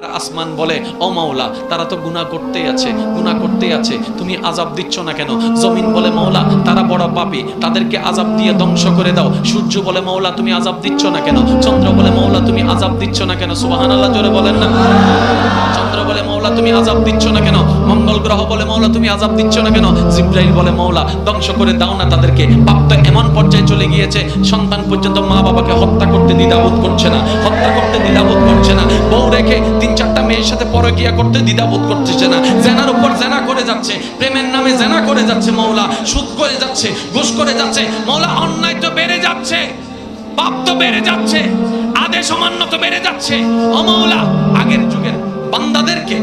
আসমান বলে ও মাওলা তারা তো গুনাহ করতেই আছে তুমি আযাব দিচ্ছ না কেন? জমিন বলে মাওলা তারা বড় পাপী, তাদেরকে আযাব দিয়ে ধ্বংস করে দাও। সূর্য বলে মাওলা তুমি আযাব দিচ্ছ না কেন? চন্দ্র বলে মাওলা তুমি আযাব দিচ্ছ না কেন? সুবহানাল্লাহ জোরে বলেন না। চন্দ্র বলে মাওলা তুমি আযাব দিচ্ছ না কেন? মঙ্গল গ্রহ বলে মাওলা তুমি আযাব দিচ্ছ না কেন? জিবরাইল বলে মাওলা ধ্বংস করে দাও না তাদেরকে। পাপ তো এমন পর্যায়ে চলে গিয়েছে সন্তান পর্যন্ত মা বাবাকে হত্যা করতে দ্বিধাবোধ করছে না, বউ রেখে 3-4টা মেয়ের সাথে পরকীয়া করতে দ্বিধাবোধ করতেছে না, জেনার উপর জেনা করে যাচ্ছে, প্রেমের নামে জেনা করে যাচ্ছে মাওলা, সুদ করে যাচ্ছে, ঘুষ করে যাচ্ছে মাওলা। অন্যায় তো বেড়ে যাচ্ছে, পাপ তো বেড়ে যাচ্ছে, আদেশ অমান্য তো বেড়ে যাচ্ছে। ও মাওলা আগের যুগের বান্দাদেরকে,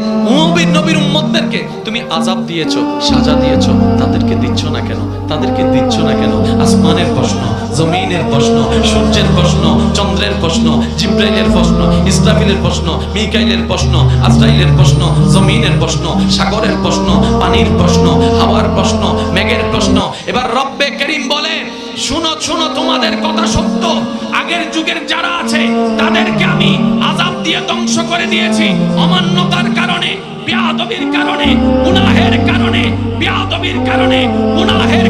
নবীর উম্মতদেরকে তুমি আযাব দিয়েছো, সাজা দিয়েছো, তাদেরকে দিচ্ছ না কেন? আসমানের প্রশ্ন, জমিনের প্রশ্ন, সূর্যের প্রশ্ন, চন্দ্রের প্রশ্ন, জিবরাইলের প্রশ্ন, ইসরাফিলের প্রশ্ন, মিকাইলের প্রশ্ন, আজরাইলের প্রশ্ন, জমিনের প্রশ্ন, সাগরের প্রশ্ন, পানির প্রশ্ন, হাওয়ার প্রশ্ন, মেঘের প্রশ্ন। এবার রব্বে করিম বলেন শুনো তোমাদের কথা সত্য, আগের যুগের যারা আছে তাদেরকে আমি আযাব দিয়ে ধ্বংস করে দিয়েছি অমান্যতার কারণে, বেয়াদবির কারণে, গুনাহের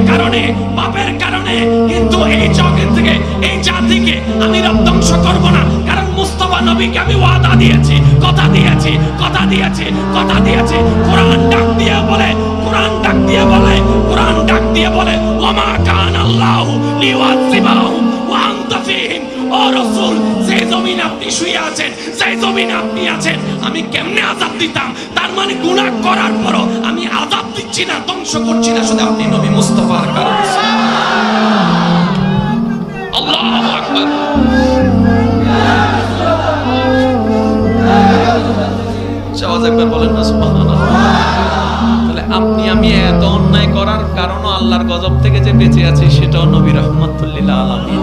কারণে, পাপের কারণে। কিন্তু এই জগৎ থেকে, এই জাতিকে আমি রব ধ্বংস করব না, কারণ মুস্তাফা নবীকে আমি ওয়াদা দিয়েছি, কথা দিয়েছি। কোরআন ডাক দিয়ে বলে ওমা কান আল্লাহু লিওয়াযিবাহুম ওয়া আনতা ফীহিম। ও রাসূল, যে জমিনে আপনি শুয়ে আছেন, যে জমিনে আপনি আছেন, আমি কেমনে আযাব দিতাম? তার মানে গুনাহ করার পরও আমি আযাব দিচ্ছি না, ধ্বংস করছি না, শুধু আপনি নবী মুস্তাফার কারণে। আল্লাহু আকবার। আওয়াজ একবার বলেন না সুবহানাল্লাহ। তাহলে আপনি আমি এত অন্যায় করার কারণও আল্লাহর গজব থেকে যে বেঁচে আছি সেটাও নবী রাহমাতুল লিল আলামিন।